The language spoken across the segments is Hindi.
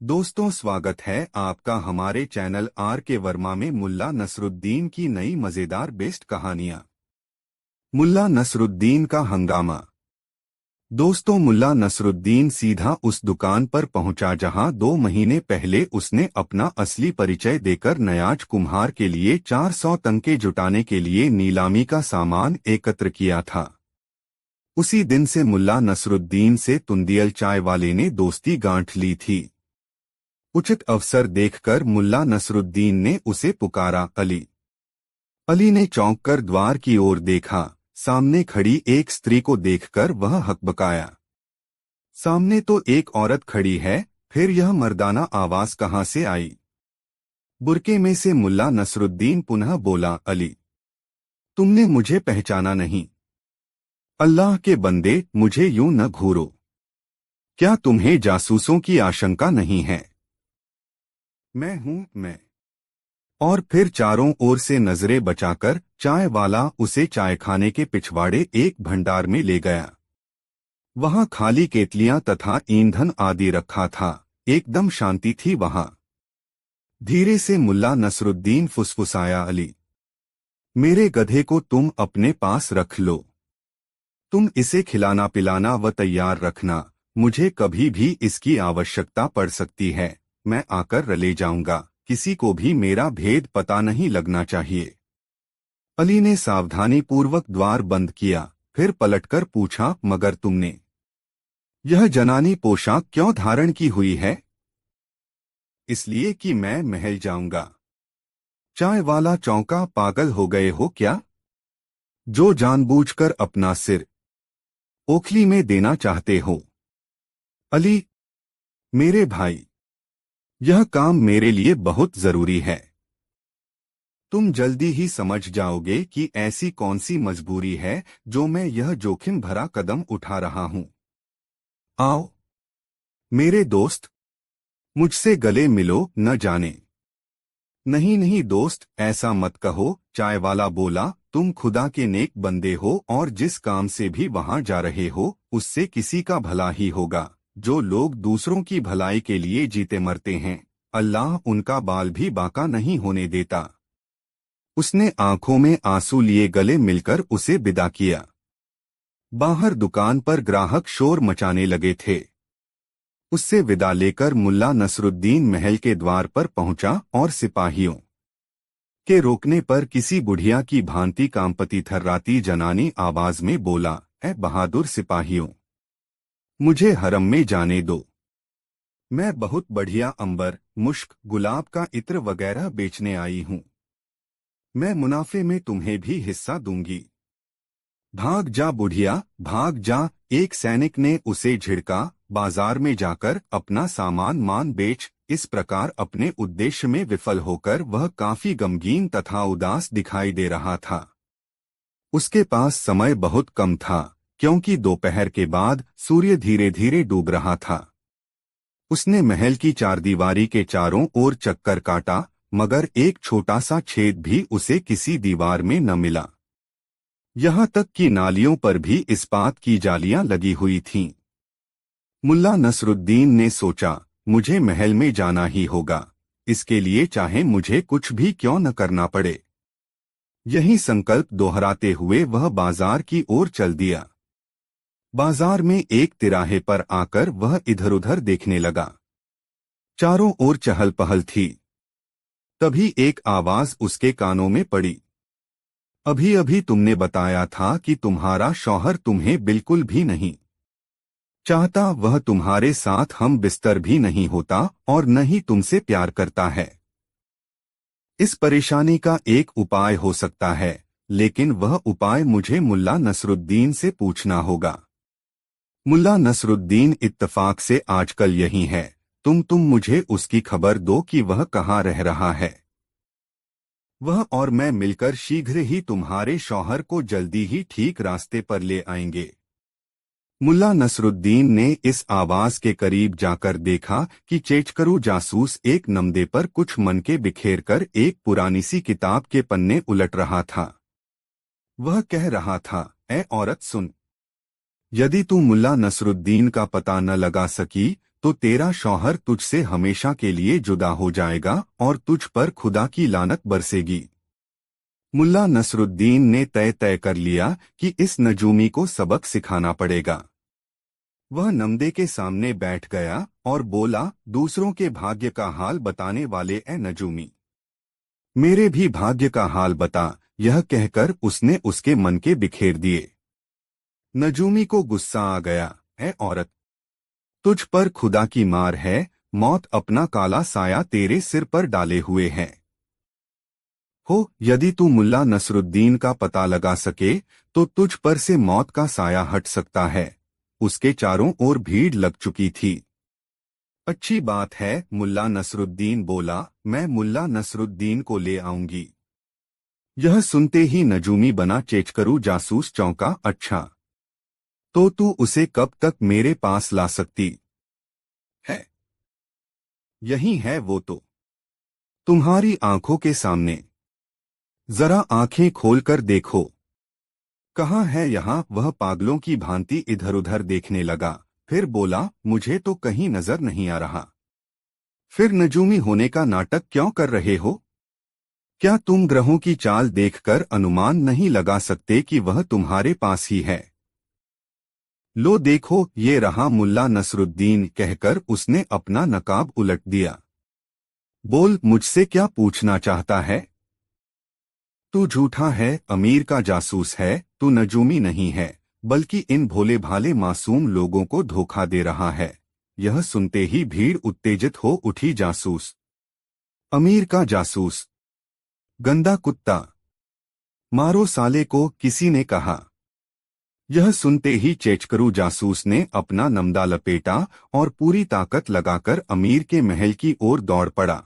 दोस्तों, स्वागत है आपका हमारे चैनल आर के वर्मा में मुल्ला नसरुद्दीन की नई मजेदार बेस्ट कहानियां। मुल्ला नसरुद्दीन का हंगामा। दोस्तों, मुल्ला नसरुद्दीन सीधा उस दुकान पर पहुंचा जहां 2 महीने पहले उसने अपना असली परिचय देकर नयाज कुम्हार के लिए 400 तंके जुटाने के लिए नीलामी का सामान एकत्र किया था। उसी दिन से मुल्ला नसरुद्दीन से तुंदियल चाय वाले ने दोस्ती गांठ ली थी। उचित अवसर देखकर मुल्ला नसरुद्दीन ने उसे पुकारा। अली। अली ने चौंककर द्वार की ओर देखा। सामने खड़ी एक स्त्री को देखकर वह हकबकाया। सामने तो एक औरत खड़ी है, फिर यह मर्दाना आवाज कहाँ से आई? बुरके में से मुल्ला नसरुद्दीन पुनः बोला, अली, तुमने मुझे पहचाना नहीं? अल्लाह के बंदे, मुझे यूं न घूरो। क्या तुम्हें जासूसों की आशंका नहीं है? मैं हूं मैं। और फिर चारों ओर से नजरें बचाकर चाय वाला उसे चायखाने के पिछवाड़े एक भंडार में ले गया। वहां खाली केतलियां तथा ईंधन आदि रखा था। एकदम शांति थी वहां। धीरे से मुल्ला नसरुद्दीन फुसफुसाया, अली, मेरे गधे को तुम अपने पास रख लो। तुम इसे खिलाना पिलाना व तैयार रखना। मुझे कभी भी इसकी आवश्यकता पड़ सकती है। मैं आकर ले जाऊंगा। किसी को भी मेरा भेद पता नहीं लगना चाहिए। अली ने सावधानी पूर्वक द्वार बंद किया, फिर पलटकर पूछा, मगर तुमने यह जनानी पोशाक क्यों धारण की हुई है? इसलिए कि मैं महल जाऊंगा। चाय वाला चौंका, पागल हो गए हो क्या, जो जानबूझकर अपना सिर ओखली में देना चाहते हो? अली, मेरे भाई, यह काम मेरे लिए बहुत जरूरी है। तुम जल्दी ही समझ जाओगे कि ऐसी कौन सी मजबूरी है जो मैं यह जोखिम भरा कदम उठा रहा हूं। आओ मेरे दोस्त, मुझसे गले मिलो। न जाने। नहीं नहीं दोस्त, ऐसा मत कहो, चाय वाला बोला। तुम खुदा के नेक बंदे हो और जिस काम से भी वहां जा रहे हो उससे किसी का भला ही होगा। जो लोग दूसरों की भलाई के लिए जीते मरते हैं, अल्लाह उनका बाल भी बाका नहीं होने देता। उसने आंखों में आंसू लिए गले मिलकर उसे विदा किया। बाहर दुकान पर ग्राहक शोर मचाने लगे थे। उससे विदा लेकर मुल्ला नसरुद्दीन महल के द्वार पर पहुंचा और सिपाहियों के रोकने पर किसी बुढ़िया की भांति कांपती थर्राती जनानी आवाज में बोला, ऐ बहादुर सिपाहियों, मुझे हरम में जाने दो। मैं बहुत बढ़िया अंबर, मुश्क, गुलाब का इत्र वगैरह बेचने आई हूं। मैं मुनाफे में तुम्हें भी हिस्सा दूंगी। भाग जा बुढ़िया, भाग जा। एक सैनिक ने उसे झिड़का। बाजार में जाकर अपना सामान मान बेच। इस प्रकार अपने उद्देश्य में विफल होकर वह काफी गमगीन तथा उदास दिखाई दे रहा था। उसके पास समय बहुत कम था, क्योंकि दोपहर के बाद सूर्य धीरे धीरे डूब रहा था। उसने महल की चारदीवारी के चारों ओर चक्कर काटा, मगर एक छोटा सा छेद भी उसे किसी दीवार में न मिला। यहाँ तक कि नालियों पर भी इस्पात की जालियां लगी हुई थीं। मुल्ला नसरुद्दीन ने सोचा, मुझे महल में जाना ही होगा, इसके लिए चाहे मुझे कुछ भी क्यों न करना पड़े। यही संकल्प दोहराते हुए वह बाजार की ओर चल दिया। बाजार में एक तिराहे पर आकर वह इधर-उधर देखने लगा। चारों ओर चहल पहल थी। तभी एक आवाज उसके कानों में पड़ी, अभी अभी तुमने बताया था कि तुम्हारा शौहर तुम्हें बिल्कुल भी नहीं चाहता, वह तुम्हारे साथ हम बिस्तर भी नहीं होता और न ही तुमसे प्यार करता है। इस परेशानी का एक उपाय हो सकता है, लेकिन वह उपाय मुझे मुल्ला नसरुद्दीन से पूछना होगा। मुल्ला नसरुद्दीन इत्तफाक से आजकल यही है। तुम मुझे उसकी खबर दो कि वह कहाँ रह रहा है। वह और मैं मिलकर शीघ्र ही तुम्हारे शौहर को जल्दी ही ठीक रास्ते पर ले आएंगे। मुल्ला नसरुद्दीन ने इस आवाज के करीब जाकर देखा कि चेचकरू जासूस एक नमदे पर कुछ मनके बिखेरकर एक पुरानी सी किताब के पन्ने उलट रहा था। वह कह रहा था, ऐ औरत सुन, यदि तू मुल्ला नसरुद्दीन का पता न लगा सकी तो तेरा शौहर तुझसे हमेशा के लिए जुदा हो जाएगा और तुझ पर खुदा की लानत बरसेगी। मुल्ला नसरुद्दीन ने तय कर लिया कि इस नजूमी को सबक सिखाना पड़ेगा। वह नमदे के सामने बैठ गया और बोला, दूसरों के भाग्य का हाल बताने वाले ए नजूमी, मेरे भी भाग्य का हाल बता। यह कहकर उसने उसके मन के बिखेर दिए। नजूमी को गुस्सा आ गया। ए औरत, तुझ पर खुदा की मार है, मौत अपना काला साया तेरे सिर पर डाले हुए है। यदि तू मुल्ला नसरुद्दीन का पता लगा सके तो तुझ पर से मौत का साया हट सकता है। उसके चारों ओर भीड़ लग चुकी थी। अच्छी बात है, मुल्ला नसरुद्दीन बोला, मैं मुल्ला नसरुद्दीन को ले आऊंगी। यह सुनते ही नजूमी बना चेचकरू जासूस चौंका। अच्छा, तो तू उसे कब तक मेरे पास ला सकती है? यही है वो तो, तुम्हारी आंखों के सामने। जरा आंखें खोलकर देखो, कहाँ है यहाँ? वह पागलों की भांति इधर उधर देखने लगा, फिर बोला, मुझे तो कहीं नजर नहीं आ रहा। फिर नजूमी होने का नाटक क्यों कर रहे हो? क्या तुम ग्रहों की चाल देखकर अनुमान नहीं लगा सकते कि वह तुम्हारे पास ही है? लो देखो, ये रहा मुल्ला नसरुद्दीन, कहकर उसने अपना नकाब उलट दिया। बोल, मुझसे क्या पूछना चाहता है? तू झूठा है, अमीर का जासूस है, तू नजूमी नहीं है, बल्कि इन भोले भाले मासूम लोगों को धोखा दे रहा है। यह सुनते ही भीड़ उत्तेजित हो उठी। जासूस, अमीर का जासूस, गंदा कुत्ता, मारो साले को, किसी ने कहा। यह सुनते ही चेचकरू जासूस ने अपना नमदा लपेटा और पूरी ताकत लगाकर अमीर के महल की ओर दौड़ पड़ा।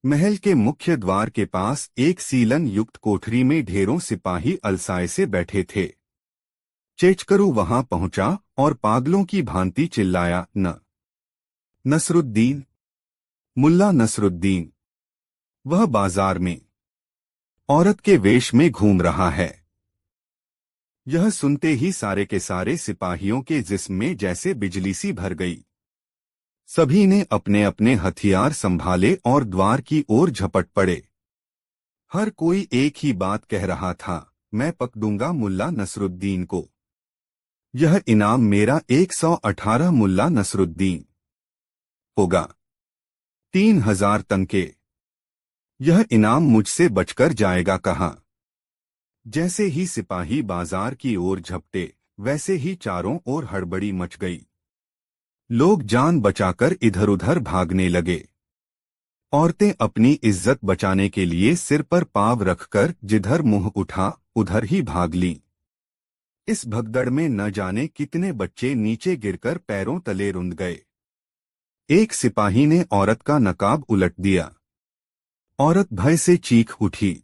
महल के मुख्य द्वार के पास एक सीलन युक्त कोठरी में ढेरों सिपाही अलसाए से बैठे थे। चेचकरू वहां पहुंचा और पागलों की भांति चिल्लाया, नसरुद्दीन, मुल्ला नसरुद्दीन। वह बाजार में औरत के वेश में घूम रहा है। यह सुनते ही सारे के सारे सिपाहियों के जिस्म में जैसे बिजली सी भर गई। सभी ने अपने अपने हथियार संभाले और द्वार की ओर झपट पड़े। हर कोई एक ही बात कह रहा था, मैं पक दूंगा मुल्ला नसरुद्दीन को। यह इनाम मेरा 118 मुल्ला नसरुद्दीन होगा। 3000 तनके। यह इनाम मुझसे बचकर जाएगा कहाँ? जैसे ही सिपाही बाजार की ओर झपटे, वैसे ही चारों ओर हड़बड़ी मच गई। लोग जान बचाकर इधर उधर भागने लगे। औरतें अपनी इज्जत बचाने के लिए सिर पर पाँव रखकर जिधर मुंह उठा उधर ही भाग लीं। इस भगदड़ में न जाने कितने बच्चे नीचे गिरकर पैरों तले रुंध गए। एक सिपाही ने औरत का नकाब उलट दिया। औरत भय से चीख उठी।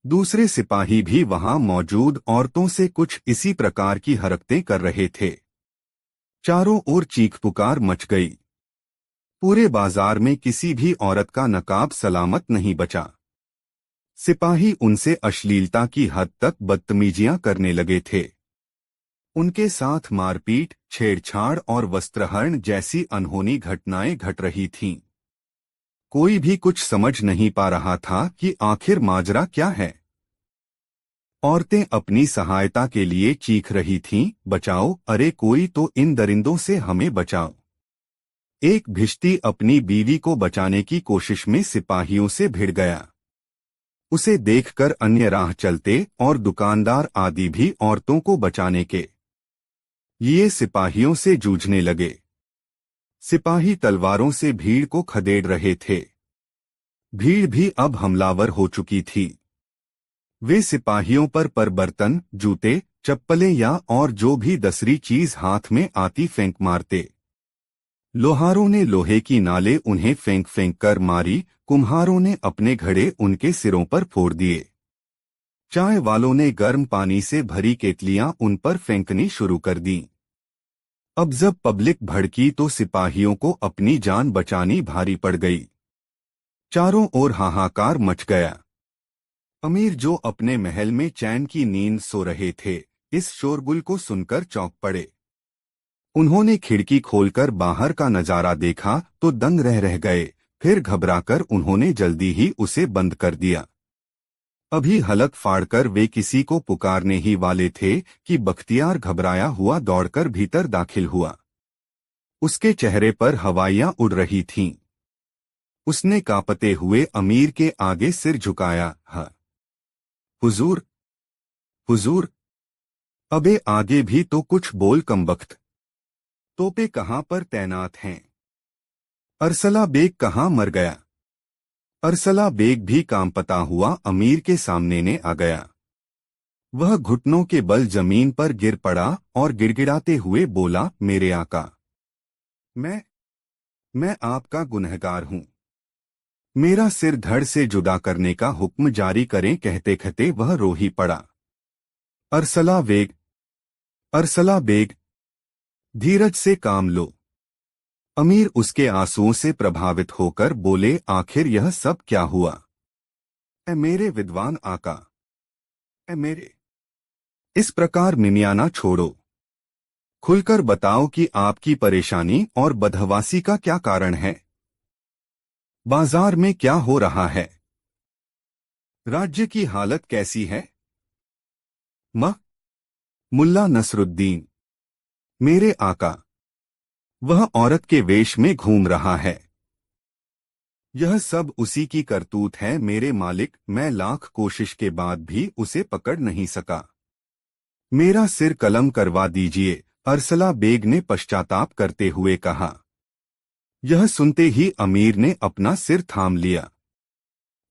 दूसरे सिपाही भी वहां मौजूद औरतों से कुछ इसी प्रकार की हरकतें कर रहे थे। चारों ओर चीख पुकार मच गई। पूरे बाजार में किसी भी औरत का नकाब सलामत नहीं बचा। सिपाही उनसे अश्लीलता की हद तक बदतमीजियां करने लगे थे। उनके साथ मारपीट, छेड़छाड़ और वस्त्रहरण जैसी अनहोनी घटनाएं घट रही थीं। कोई भी कुछ समझ नहीं पा रहा था कि आखिर माजरा क्या है। औरतें अपनी सहायता के लिए चीख रही थीं, बचाओ, अरे कोई तो इन दरिंदों से हमें बचाओ। एक भिश्ती अपनी बीवी को बचाने की कोशिश में सिपाहियों से भिड़ गया। उसे देखकर अन्य राह चलते और दुकानदार आदि भी औरतों को बचाने के ये सिपाहियों से जूझने लगे। सिपाही तलवारों से भीड़ को खदेड़ रहे थे। भीड़ भी अब हमलावर हो चुकी थी। वे सिपाहियों पर बर्तन, जूते, चप्पलें या और जो भी दसरी चीज हाथ में आती फेंक मारते। लोहारों ने लोहे की नाले उन्हें फेंक फेंक कर मारी। कुम्हारों ने अपने घड़े उनके सिरों पर फोड़ दिए। चाय वालों ने गर्म पानी से भरी केतलियां उन पर फेंकनी शुरू कर दी। अब जब पब्लिक भड़की तो सिपाहियों को अपनी जान बचानी भारी पड़ गई। चारों ओर हाहाकार मच गया। अमीर जो अपने महल में चैन की नींद सो रहे थे, इस शोरगुल को सुनकर चौंक पड़े। उन्होंने खिड़की खोलकर बाहर का नजारा देखा तो दंग रह गए। फिर घबराकर उन्होंने जल्दी ही उसे बंद कर दिया। अभी हलक फाड़कर वे किसी को पुकारने ही वाले थे कि बख्तियार घबराया हुआ दौड़कर भीतर दाखिल हुआ। उसके चेहरे पर हवाइयां उड़ रही थीं। उसने कांपते हुए अमीर के आगे सिर झुकाया। हाँ हुजूर, हुजूर। अबे आगे भी तो कुछ बोल कमबख्त। तोपे कहाँ पर तैनात हैं? अरसला बेग कहाँ मर गया? अरसला बेग भी कांपता हुआ अमीर के सामने ने आ गया। वह घुटनों के बल जमीन पर गिर पड़ा और गिड़गिड़ाते हुए बोला, मेरे आका, मैं मैं आपका गुनहगार हूँ। मेरा सिर धड़ से जुदा करने का हुक्म जारी करें। कहते कहते वह रो ही पड़ा। अरसला बेग, अरसला बेग, धीरज से काम लो। अमीर उसके आंसुओं से प्रभावित होकर बोले, आखिर यह सब क्या हुआ? ए मेरे विद्वान आका, ए मेरे, इस प्रकार मिमियाना छोड़ो। खुलकर बताओ कि आपकी परेशानी और बदहवासी का क्या कारण है। बाजार में क्या हो रहा है? राज्य की हालत कैसी है? मुल्ला नसरुद्दीन, मेरे आका, वह औरत के वेश में घूम रहा है। यह सब उसी की करतूत है मेरे मालिक। मैं लाख कोशिश के बाद भी उसे पकड़ नहीं सका। मेरा सिर कलम करवा दीजिए, अरसला बेग ने पश्चाताप करते हुए कहा। यह सुनते ही अमीर ने अपना सिर थाम लिया।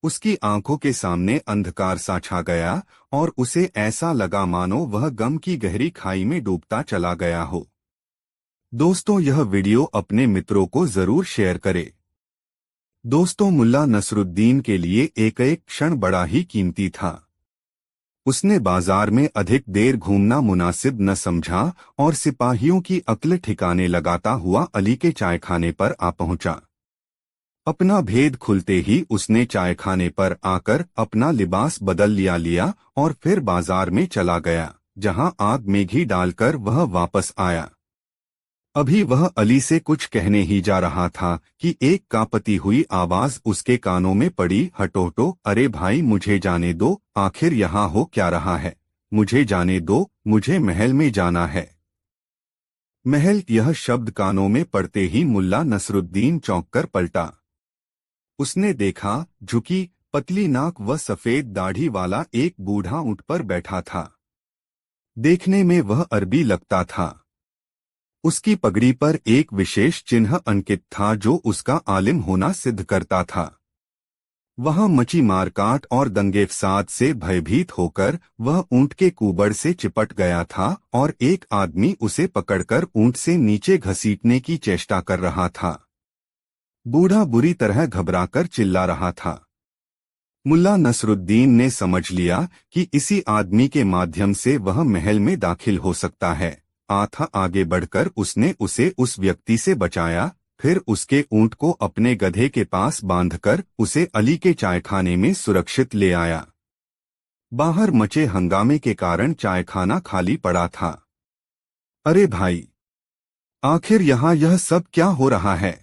उसकी आंखों के सामने अंधकार सा छा गया और उसे ऐसा लगा मानो वह गम की गहरी खाई में डूबता चला गया हो। दोस्तों, यह वीडियो अपने मित्रों को जरूर शेयर करें। दोस्तों, मुल्ला नसरुद्दीन के लिए एक एक क्षण बड़ा ही कीमती था। उसने बाजार में अधिक देर घूमना मुनासिब न समझा और सिपाहियों की अक्ल ठिकाने लगाता हुआ अली के चायखाने पर आ पहुंचा। अपना भेद खुलते ही उसने चायखाने पर आकर अपना लिबास बदल लिया और फिर बाजार में चला गया, जहां आग में घी डालकर वह वापस आया। अभी वह अली से कुछ कहने ही जा रहा था कि एक कांपती हुई आवाज उसके कानों में पड़ी, हटो हटो, अरे भाई मुझे जाने दो, आखिर यहाँ हो क्या रहा है? मुझे जाने दो, मुझे महल में जाना है। महल, यह शब्द कानों में पड़ते ही मुल्ला नसरुद्दीन चौंककर पलटा। उसने देखा, झुकी पतली नाक व सफेद दाढ़ी वाला एक बूढ़ा ऊंट पर बैठा था। देखने में वह अरबी लगता था। उसकी पगड़ी पर एक विशेष चिन्ह अंकित था जो उसका आलिम होना सिद्ध करता था। वहां मची मारकाट और दंगे फसाद से भयभीत होकर वह ऊंट के कुबड़ से चिपट गया था और एक आदमी उसे पकड़कर ऊंट से नीचे घसीटने की चेष्टा कर रहा था। बूढ़ा बुरी तरह घबराकर चिल्ला रहा था। मुल्ला नसरुद्दीन ने समझ लिया कि इसी आदमी के माध्यम से वह महल में दाखिल हो सकता है। आगे बढ़कर उसने उसे उस व्यक्ति से बचाया, फिर उसके ऊंट को अपने गधे के पास बांधकर उसे अली के चायखाने में सुरक्षित ले आया। बाहर मचे हंगामे के कारण चायखाना खाली पड़ा था। अरे भाई, आखिर यहाँ यह सब क्या हो रहा है?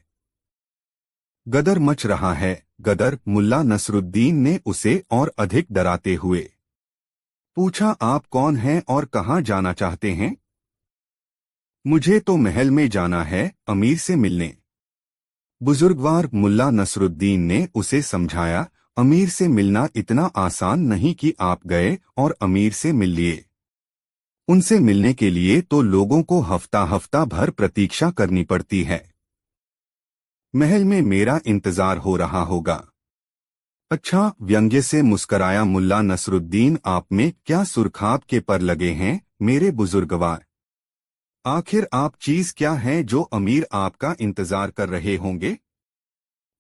गदर मच रहा है, गदर, मुल्ला नसरुद्दीन ने उसे और अधिक डराते हुए पूछा। आप कौन हैं और कहाँ जाना चाहते हैं? मुझे तो महल में जाना है, अमीर से मिलने। बुजुर्गवार मुल्ला नसरुद्दीन ने उसे समझाया। अमीर से मिलना इतना आसान नहीं कि आप गए और अमीर से मिल लिए। उनसे मिलने के लिए तो लोगों को हफ्ता हफ्ता भर प्रतीक्षा करनी पड़ती है। महल में मेरा इंतजार हो रहा होगा। अच्छा, व्यंग्य से मुस्कराया मुल्ला नसरुद्दीन। आप में क्या सुरखाब के पर लगे हैं मेरे बुजुर्गवार? आखिर आप चीज क्या है जो अमीर आपका इंतजार कर रहे होंगे?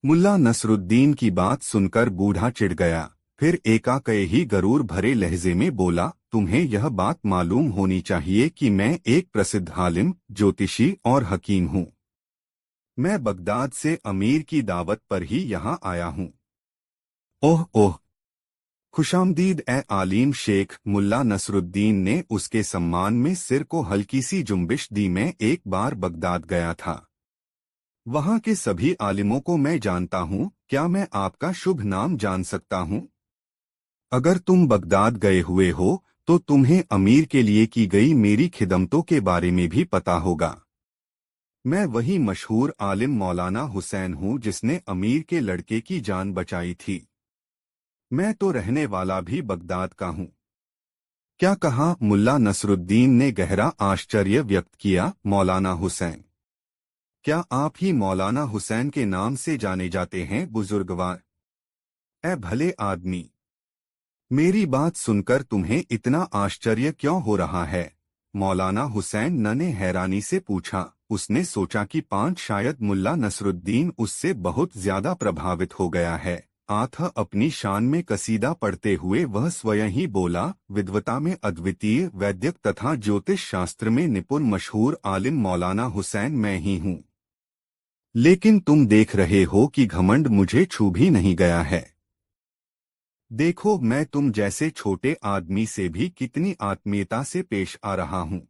मुल्ला नसरुद्दीन की बात सुनकर बूढ़ा चिढ़ गया। फिर एकाएक ही गरूर भरे लहजे में बोला, तुम्हें यह बात मालूम होनी चाहिए कि मैं एक प्रसिद्ध आलिम, ज्योतिषी और हकीम हूँ। मैं बगदाद से अमीर की दावत पर ही यहाँ आया हूँ। ओह ओह, खुशामदीद ए आलिम शेख। मुल्ला नसरुद्दीन ने उसके सम्मान में सिर को हल्की सी जुम्बिश दी। मैं एक बार बगदाद गया था। वहां के सभी आलिमों को मैं जानता हूं। क्या मैं आपका शुभ नाम जान सकता हूं? अगर तुम बगदाद गए हुए हो तो तुम्हें अमीर के लिए की गई मेरी खिदमतों के बारे में भी पता होगा। मैं वही मशहूर आलिम मौलाना हुसैन हूं जिसने अमीर के लड़के की जान बचाई थी। मैं तो रहने वाला भी बगदाद का हूं। क्या कहा? मुल्ला नसरुद्दीन ने गहरा आश्चर्य व्यक्त किया। मौलाना हुसैन? क्या आप ही मौलाना हुसैन के नाम से जाने जाते हैं बुजुर्गवार? ए भले आदमी, मेरी बात सुनकर तुम्हें इतना आश्चर्य क्यों हो रहा है? मौलाना हुसैन ने हैरानी से पूछा। उसने सोचा कि शायद मुल्ला नसरुद्दीन उससे बहुत ज्यादा प्रभावित हो गया है। आथा अपनी शान में कसीदा पढ़ते हुए वह स्वयं ही बोला, विद्वता में अद्वितीय, वैद्यक तथा ज्योतिष शास्त्र में निपुण मशहूर आलिम मौलाना हुसैन मैं ही हूँ। लेकिन तुम देख रहे हो कि घमंड मुझे छू भी नहीं गया है। देखो, मैं तुम जैसे छोटे आदमी से भी कितनी आत्मीयता से पेश आ रहा हूँ।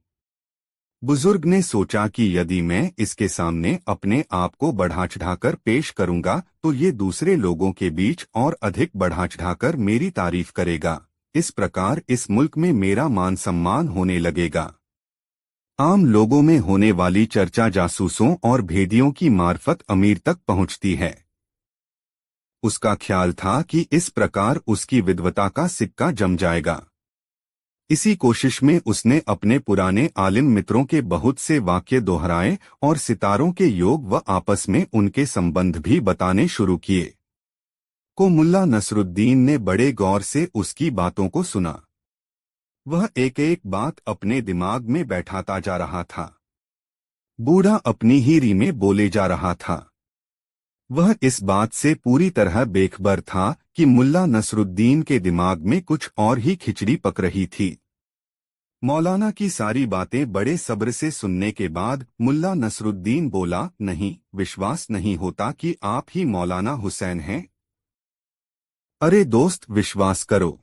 बुजुर्ग ने सोचा कि यदि मैं इसके सामने अपने आप को बढ़ा चढ़ाकर पेश करूंगा तो ये दूसरे लोगों के बीच और अधिक बढ़ा चढ़ाकर मेरी तारीफ करेगा। इस प्रकार इस मुल्क में मेरा मान सम्मान होने लगेगा। आम लोगों में होने वाली चर्चा जासूसों और भेदियों की मार्फत अमीर तक पहुंचती है। उसका ख्याल था कि इस प्रकार उसकी विद्वता का सिक्का जम जाएगा। इसी कोशिश में उसने अपने पुराने आलिम मित्रों के बहुत से वाक्य दोहराए और सितारों के योग व आपस में उनके संबंध भी बताने शुरू किए। मुल्ला नसरुद्दीन ने बड़े गौर से उसकी बातों को सुना। वह एक एक बात अपने दिमाग में बैठाता जा रहा था। बूढ़ा अपनी ही री में बोले जा रहा था। वह इस बात से पूरी तरह बेखबर था कि मुल्ला नसरुद्दीन के दिमाग में कुछ और ही खिचड़ी पक रही थी। मौलाना की सारी बातें बड़े सब्र से सुनने के बाद मुल्ला नसरुद्दीन बोला, नहीं, विश्वास नहीं होता कि आप ही मौलाना हुसैन हैं। अरे दोस्त, विश्वास करो।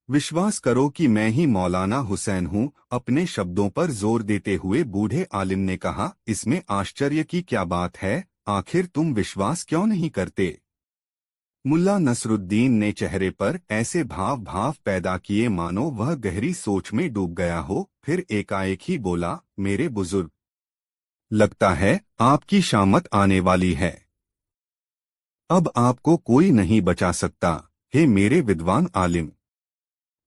विश्वास करो कि मैं ही मौलाना हुसैन हूँ। अपने शब्दों पर जोर देते हुए बूढ़े आलिम ने कहा, इसमें आश्चर्य की क्या बात है? आखिर तुम विश्वास क्यों नहीं करते? मुल्ला नसरुद्दीन ने चेहरे पर ऐसे भाव पैदा किए मानो वह गहरी सोच में डूब गया हो। फिर एकाएक ही बोला, मेरे बुजुर्ग, लगता है आपकी शामत आने वाली है। अब आपको कोई नहीं बचा सकता। हे मेरे विद्वान आलिम,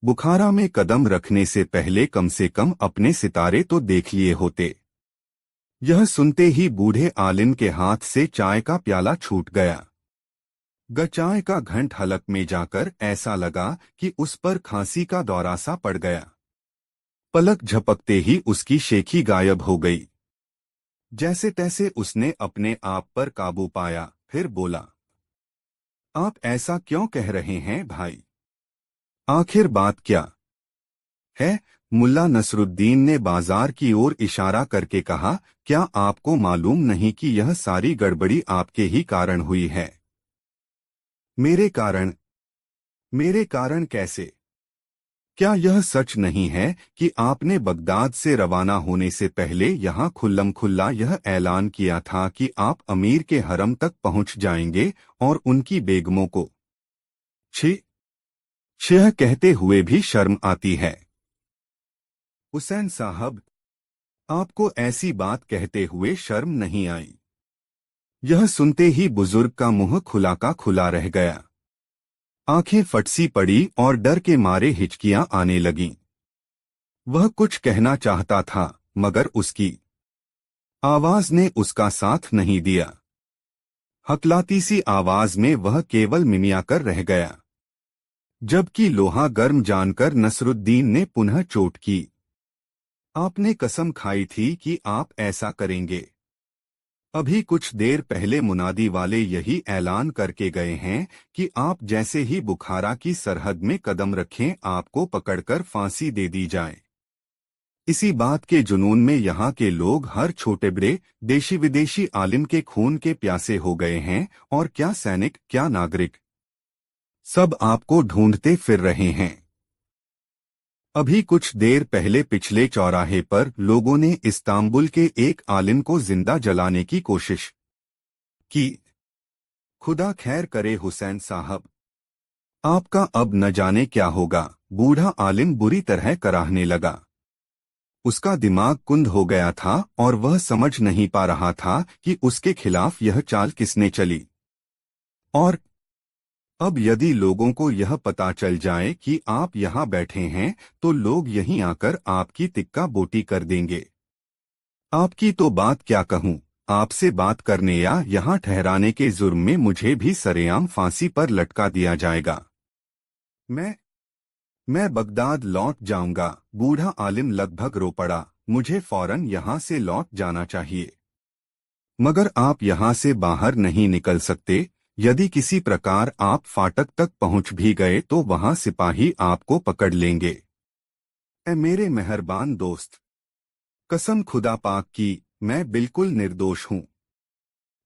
बुखारा में कदम रखने से पहले कम से कम अपने सितारे तो देख लिए होते। यह सुनते ही बूढ़े आलिम के हाथ से चाय का प्याला छूट गया। चाय का घंट हलक में जाकर ऐसा लगा कि उस पर खांसी का दौरा सा पड़ गया। पलक झपकते ही उसकी शेखी गायब हो गई। जैसे तैसे उसने अपने आप पर काबू पाया। फिर बोला, आप ऐसा क्यों कह रहे हैं भाई? आखिर बात क्या है? मुल्ला नसरुद्दीन ने बाजार की ओर इशारा करके कहा, क्या आपको मालूम नहीं कि यह सारी गड़बड़ी आपके ही कारण हुई है? मेरे कारण? मेरे कारण कैसे? क्या यह सच नहीं है कि आपने बगदाद से रवाना होने से पहले यहाँ खुल्लम खुल्ला यह ऐलान किया था कि आप अमीर के हरम तक पहुँच जाएंगे और उनकी बेगमों को छी यह कहते हुए भी शर्म आती है। हुसैन साहब, आपको ऐसी बात कहते हुए शर्म नहीं आई? यह सुनते ही बुजुर्ग का मुंह खुला का खुला रह गया। आंखें फटसी पड़ी और डर के मारे हिचकियां आने लगीं। वह कुछ कहना चाहता था मगर उसकी आवाज ने उसका साथ नहीं दिया। हकलाती सी आवाज में वह केवल मिमिया कर रह गया। जबकि लोहा गर्म जानकर नसरुद्दीन ने पुनः चोट की। आपने कसम खाई थी कि आप ऐसा करेंगे। अभी कुछ देर पहले मुनादी वाले यही ऐलान करके गए हैं कि आप जैसे ही बुखारा की सरहद में कदम रखें आपको पकड़कर फांसी दे दी जाए। इसी बात के जुनून में यहाँ के लोग हर छोटे बड़े देशी विदेशी आलिम के खून के प्यासे हो गए हैं। और क्या सैनिक, क्या नागरिक, सब आपको ढूंढते फिर रहे हैं। अभी कुछ देर पहले पिछले चौराहे पर लोगों ने इस्तांबुल के एक आलिम को जिंदा जलाने की कोशिश की। खुदा खैर करे हुसैन साहब, आपका अब न जाने क्या होगा। बूढ़ा आलिम बुरी तरह कराहने लगा। उसका दिमाग कुंद हो गया था और वह समझ नहीं पा रहा था कि उसके खिलाफ यह चाल किसने चली। और अब यदि लोगों को यह पता चल जाए कि आप यहाँ बैठे हैं तो लोग यहीं आकर आपकी तिक्का बोटी कर देंगे। आपकी तो बात क्या कहूँ, आपसे बात करने या यहाँ ठहराने के जुर्म में मुझे भी सरेआम फांसी पर लटका दिया जाएगा। मैं मैं बगदाद लौट जाऊंगा। बूढ़ा आलिम लगभग रो पड़ा। मुझे फौरन यहाँ से लौट जाना चाहिए, मगर आप यहाँ से बाहर नहीं निकल सकते। यदि किसी प्रकार आप फाटक तक पहुँच भी गए तो वहाँ सिपाही आपको पकड़ लेंगे। ए मेरे मेहरबान दोस्त, कसम खुदा पाक की, मैं बिल्कुल निर्दोष हूँ।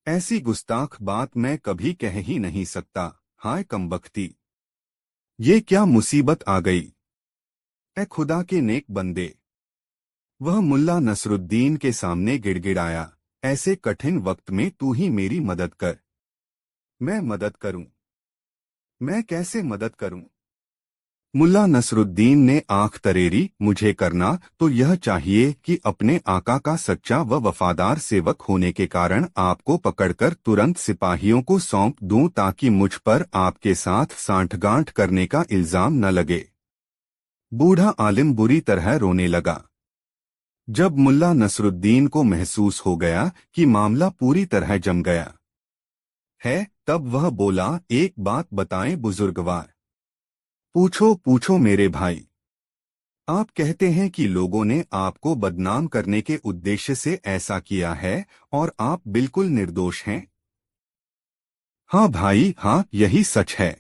ऐसी गुस्ताख बात मैं कभी कह ही नहीं सकता। हाय कमबख्ती, ये क्या मुसीबत आ गई। ए खुदा के नेक बंदे, वह मुल्ला नसरुद्दीन के सामने गिड़गिड़ाया। ऐसे कठिन वक्त में तू ही मेरी मदद कर। मैं मदद करूं? मैं कैसे मदद करूं? मुल्ला नसरुद्दीन ने आंख तरेरी। मुझे करना तो यह चाहिए कि अपने आका का सच्चा व वफादार सेवक होने के कारण आपको पकड़कर तुरंत सिपाहियों को सौंप दूं ताकि मुझ पर आपके साथ सांठगांठ करने का इल्जाम न लगे। बूढ़ा आलिम बुरी तरह रोने लगा। जब मुल्ला नसरुद्दीन को महसूस हो गया कि मामला पूरी तरह जम गया है, तब वह बोला, एक बात बताएं बुजुर्गवार। पूछो पूछो मेरे भाई। आप कहते हैं कि लोगों ने आपको बदनाम करने के उद्देश्य से ऐसा किया है और आप बिल्कुल निर्दोष हैं। हाँ भाई, हाँ, यही सच है।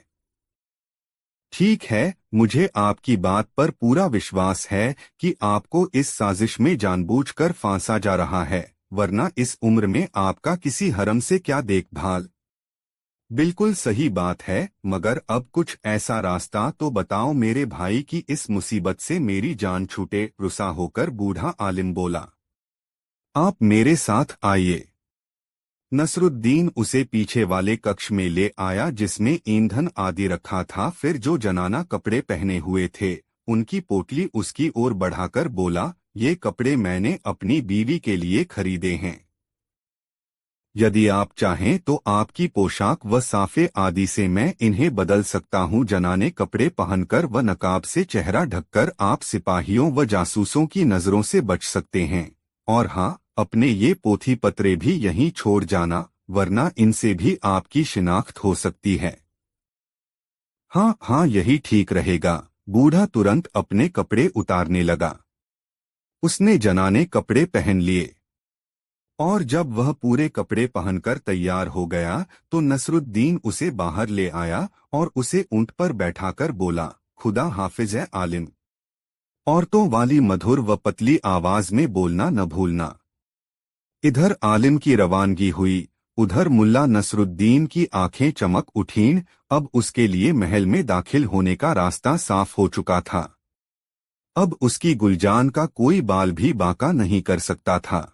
ठीक है, मुझे आपकी बात पर पूरा विश्वास है कि आपको इस साजिश में जानबूझकर फांसा जा रहा है, वरना इस उम्र में आपका किसी हरम से क्या देखभाल। बिल्कुल सही बात है, मगर अब कुछ ऐसा रास्ता तो बताओ मेरे भाई कि इस मुसीबत से मेरी जान छूटे। रुसा होकर बूढ़ा आलिम बोला, आप मेरे साथ आइए। नसरुद्दीन उसे पीछे वाले कक्ष में ले आया जिसमें ईंधन आदि रखा था। फिर जो जनाना कपड़े पहने हुए थे उनकी पोटली उसकी ओर बढ़ाकर बोला, ये कपड़े मैंने अपनी बीवी के लिए खरीदे हैं। यदि आप चाहें तो आपकी पोशाक व साफे आदि से मैं इन्हें बदल सकता हूं। जनाने कपड़े पहनकर व नकाब से चेहरा ढककर आप सिपाहियों व जासूसों की नजरों से बच सकते हैं। और हाँ, अपने ये पोथी पत्रे भी यहीं छोड़ जाना, वरना इनसे भी आपकी शिनाख्त हो सकती है। हाँ हाँ, यही ठीक रहेगा। बूढ़ा तुरंत अपने कपड़े उतारने लगा। उसने जनाने कपड़े पहन लिए और जब वह पूरे कपड़े पहनकर तैयार हो गया तो नसरुद्दीन उसे बाहर ले आया और उसे ऊंट पर बैठाकर बोला, खुदा हाफिज है आलिम। औरतों वाली मधुर व पतली आवाज में बोलना न भूलना। इधर आलिम की रवानगी हुई, उधर मुल्ला नसरुद्दीन की आंखें चमक उठीं। अब उसके लिए महल में दाखिल होने का रास्ता साफ हो चुका था। अब उसकी गुलजान का कोई बाल भी बांका नहीं कर सकता था।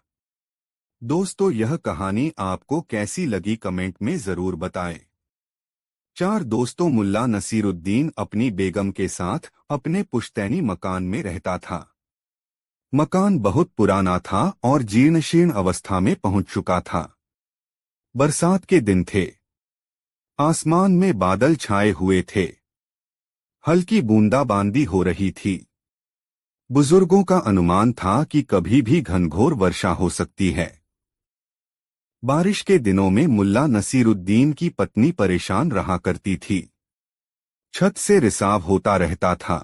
दोस्तों, यह कहानी आपको कैसी लगी कमेंट में जरूर बताएं। चार दोस्तों मुल्ला नसीरुद्दीन अपनी बेगम के साथ अपने पुश्तैनी मकान में रहता था। मकान बहुत पुराना था और जीर्णशीर्ण अवस्था में पहुंच चुका था। बरसात के दिन थे। आसमान में बादल छाए हुए थे। हल्की बूंदाबांदी हो रही थी। बुजुर्गों का अनुमान था कि कभी भी घनघोर वर्षा हो सकती है। बारिश के दिनों में मुल्ला नसीरुद्दीन की पत्नी परेशान रहा करती थी। छत से रिसाव होता रहता था।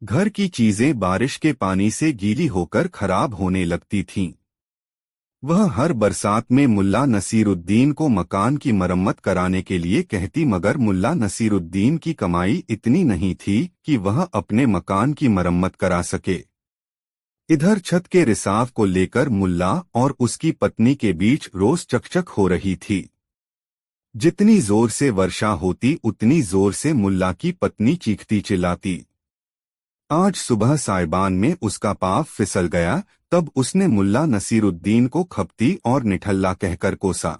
घर की चीजें बारिश के पानी से गीली होकर खराब होने लगती थीं। वह हर बरसात में मुल्ला नसीरुद्दीन को मकान की मरम्मत कराने के लिए कहती, मगर मुल्ला नसीरुद्दीन की कमाई इतनी नहीं थी कि वह अपने मकान की मरम्मत करा सके। इधर छत के रिसाव को लेकर मुल्ला और उसकी पत्नी के बीच रोज चकचक हो रही थी। जितनी जोर से वर्षा होती उतनी जोर से मुल्ला की पत्नी चीखती चिल्लाती। आज सुबह साइबान में उसका पाँव फिसल गया, तब उसने मुल्ला नसीरुद्दीन को खपती और निठल्ला कहकर कोसा।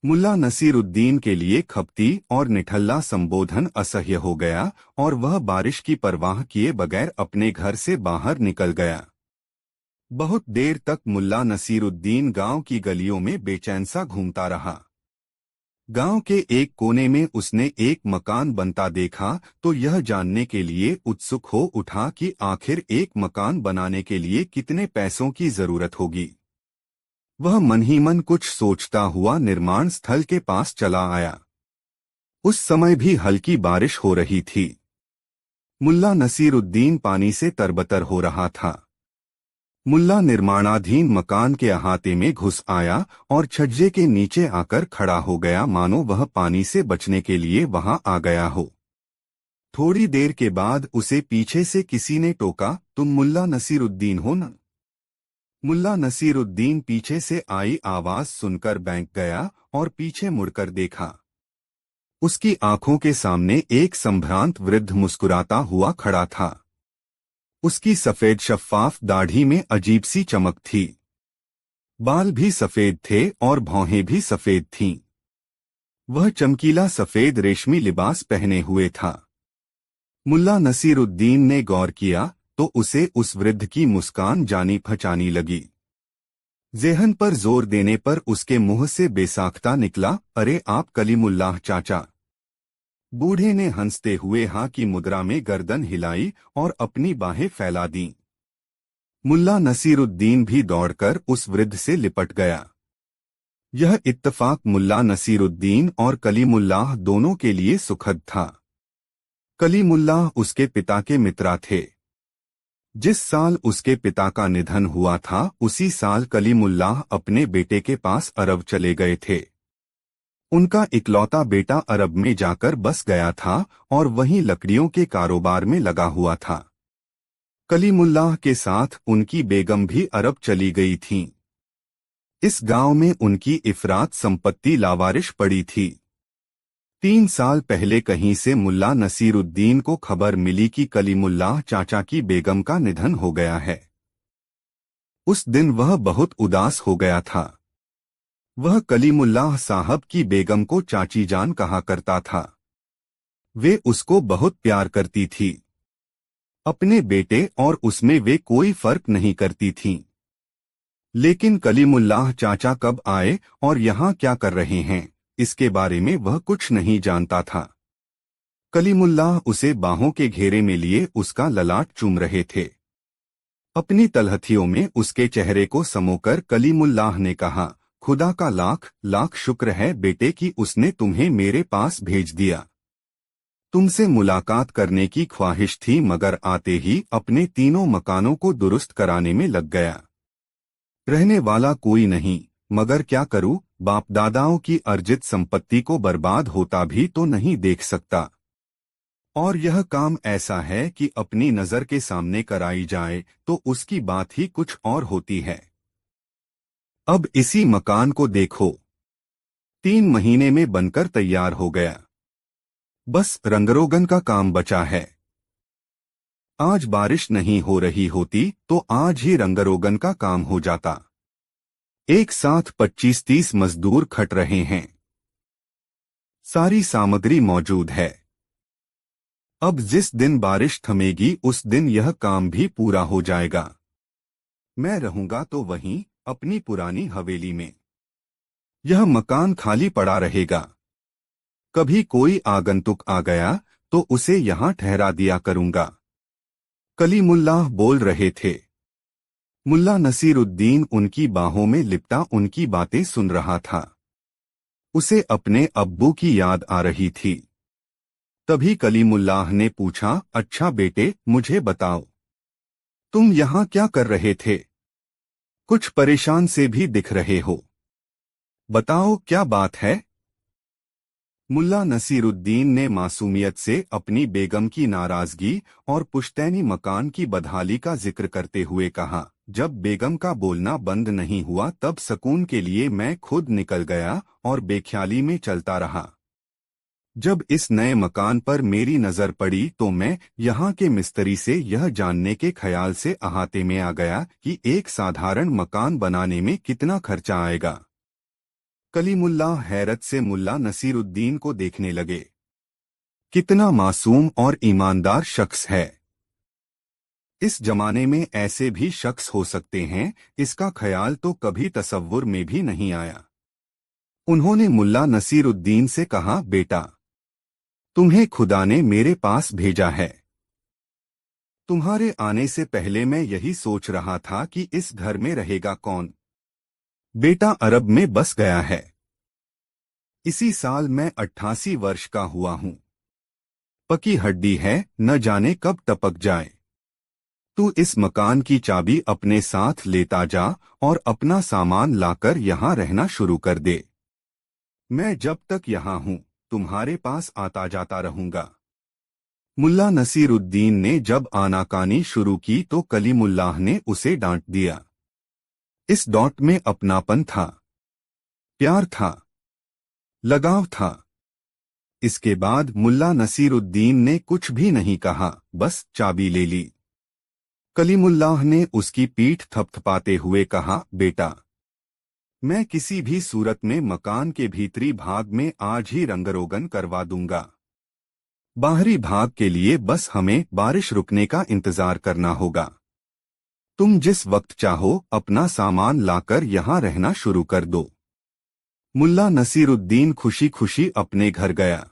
मुल्ला नसीरुद्दीन के लिए खपती और निठल्ला संबोधन असह्य हो गया और वह बारिश की परवाह किए बगैर अपने घर से बाहर निकल गया। बहुत देर तक मुल्ला नसीरुद्दीन गांव की गलियों में बेचैन सा घूमता रहा। गांव के एक कोने में उसने एक मकान बनता देखा तो यह जानने के लिए उत्सुक हो उठा कि आखिर एक मकान बनाने के लिए कितने पैसों की जरूरत होगी। वह मन ही मन कुछ सोचता हुआ निर्माण स्थल के पास चला आया। उस समय भी हल्की बारिश हो रही थी। मुल्ला नसीरुद्दीन पानी से तरबतर हो रहा था। मुल्ला निर्माणाधीन मकान के अहाते में घुस आया और छज्जे के नीचे आकर खड़ा हो गया, मानो वह पानी से बचने के लिए वहां आ गया हो। थोड़ी देर के बाद उसे पीछे से किसी ने टोका, तुम मुल्ला नसीरुद्दीन हो न? मुल्ला नसीरुद्दीन पीछे से आई आवाज सुनकर बैंक गया और पीछे मुड़कर देखा। उसकी आंखों के सामने एक संभ्रांत वृद्ध मुस्कुराता हुआ खड़ा था। उसकी सफेद शफ्फाफ दाढ़ी में अजीब सी चमक थी। बाल भी सफेद थे और भौहें भी सफेद थीं। वह चमकीला सफेद रेशमी लिबास पहने हुए था। मुल्ला नसीरुद्दीन ने गौर किया तो उसे उस वृद्ध की मुस्कान जानी पहचानी लगी। ज़ेहन पर जोर देने पर उसके मुंह से बेसाख्ता निकला, अरे आप कलीमुल्लाह चाचा। बूढ़े ने हंसते हुए हाँ की मुद्रा में गर्दन हिलाई और अपनी बाहें फैला दीं। मुल्ला नसीरुद्दीन भी दौड़कर उस वृद्ध से लिपट गया। यह इत्तफाक मुल्ला नसीरुद्दीन और कलीमुल्लाह दोनों के लिए सुखद था। कलीमुल्लाह उसके पिता के मित्र थे। जिस साल उसके पिता का निधन हुआ था उसी साल कलीमुल्लाह अपने बेटे के पास अरब चले गए थे। उनका इकलौता बेटा अरब में जाकर बस गया था और वहीं लकड़ियों के कारोबार में लगा हुआ था। कलीमुल्लाह के साथ उनकी बेगम भी अरब चली गई थीं। इस गांव में उनकी इफरात संपत्ति लावारिश पड़ी थी। 3 साल पहले कहीं से मुल्ला नसीरुद्दीन को खबर मिली कि कलीमुल्लाह चाचा की बेगम का निधन हो गया है। उस दिन वह बहुत उदास हो गया था। वह कलीमुल्लाह साहब की बेगम को चाची जान कहा करता था। वे उसको बहुत प्यार करती थी। अपने बेटे और उसमें वे कोई फर्क नहीं करती थीं। लेकिन कलीमुल्लाह चाचा कब आए और यहाँ क्या कर रहे हैं, इसके बारे में वह कुछ नहीं जानता था। कलीमुल्लाह उसे बाहों के घेरे में लिए उसका ललाट चूम रहे थे। अपनी तलहथियों में उसके चेहरे को समोकर कलीमुल्लाह ने कहा, खुदा का लाख लाख शुक्र है बेटे कि उसने तुम्हें मेरे पास भेज दिया। तुमसे मुलाकात करने की ख्वाहिश थी मगर आते ही अपने 3 मकानों को दुरुस्त कराने में लग गया। रहने वाला कोई नहीं, मगर क्या करूं, बाप दादाओं की अर्जित संपत्ति को बर्बाद होता भी तो नहीं देख सकता। और यह काम ऐसा है कि अपनी नजर के सामने कराई जाए तो उसकी बात ही कुछ और होती है। अब इसी मकान को देखो, 3 महीने में बनकर तैयार हो गया। बस रंगरोगन का काम बचा है। आज बारिश नहीं हो रही होती तो आज ही रंगरोगन का काम हो जाता। एक साथ 25-30 मजदूर खट रहे हैं। सारी सामग्री मौजूद है। अब जिस दिन बारिश थमेगी उस दिन यह काम भी पूरा हो जाएगा। मैं रहूंगा तो वहीं अपनी पुरानी हवेली में। यह मकान खाली पड़ा रहेगा। कभी कोई आगंतुक आ गया तो उसे यहाँ ठहरा दिया करूंगा। कलीमुल्लाह बोल रहे थे। मुल्ला नसीरुद्दीन उनकी बाहों में लिपटा उनकी बातें सुन रहा था। उसे अपने अब्बू की याद आ रही थी। तभी कलीमुल्लाह ने पूछा, अच्छा बेटे मुझे बताओ, तुम यहाँ क्या कर रहे थे? कुछ परेशान से भी दिख रहे हो। बताओ क्या बात है? मुल्ला नसीरुद्दीन ने मासूमियत से अपनी बेगम की नाराजगी और पुश्तैनी मकान की बदहाली का जिक्र करते हुए कहा, जब बेगम का बोलना बंद नहीं हुआ तब सुकून के लिए मैं खुद निकल गया और बेख्याली में चलता रहा। जब इस नए मकान पर मेरी नजर पड़ी तो मैं यहाँ के मिस्त्री से यह जानने के ख्याल से अहाते में आ गया कि एक साधारण मकान बनाने में कितना खर्चा आएगा। कलीमुल्लाह हैरत से मुल्ला नसीरुद्दीन को देखने लगे। कितना मासूम और ईमानदार शख्स है। इस जमाने में ऐसे भी शख्स हो सकते हैं, इसका ख्याल तो कभी तसव्वुर में भी नहीं आया। उन्होंने मुल्ला नसीरुद्दीन से कहा, बेटा, तुम्हें खुदा ने मेरे पास भेजा है। तुम्हारे आने से पहले मैं यही सोच रहा था कि इस घर में रहेगा कौन। बेटा अरब में बस गया है। इसी साल मैं 88 वर्ष का हुआ हूं। पकी हड्डी है, न जाने कब टपक जाए। तू इस मकान की चाबी अपने साथ लेता जा और अपना सामान लाकर यहाँ रहना शुरू कर दे। मैं जब तक यहाँ हूँ तुम्हारे पास आता जाता रहूंगा। मुल्ला नसीरुद्दीन ने जब आनाकानी शुरू की तो कलीमुल्लाह ने उसे डांट दिया। इस डॉट में अपनापन था, प्यार था, लगाव था। इसके बाद मुल्ला नसीरुद्दीन ने कुछ भी नहीं कहा, बस चाबी ले ली। कलीमुल्लाह ने उसकी पीठ थपथपाते हुए कहा, बेटा, मैं किसी भी सूरत में मकान के भीतरी भाग में आज ही रंगरोगन करवा दूंगा। बाहरी भाग के लिए बस हमें बारिश रुकने का इंतजार करना होगा। तुम जिस वक्त चाहो अपना सामान लाकर यहाँ रहना शुरू कर दो। मुल्ला नसीरुद्दीन खुशी खुशी अपने घर गया।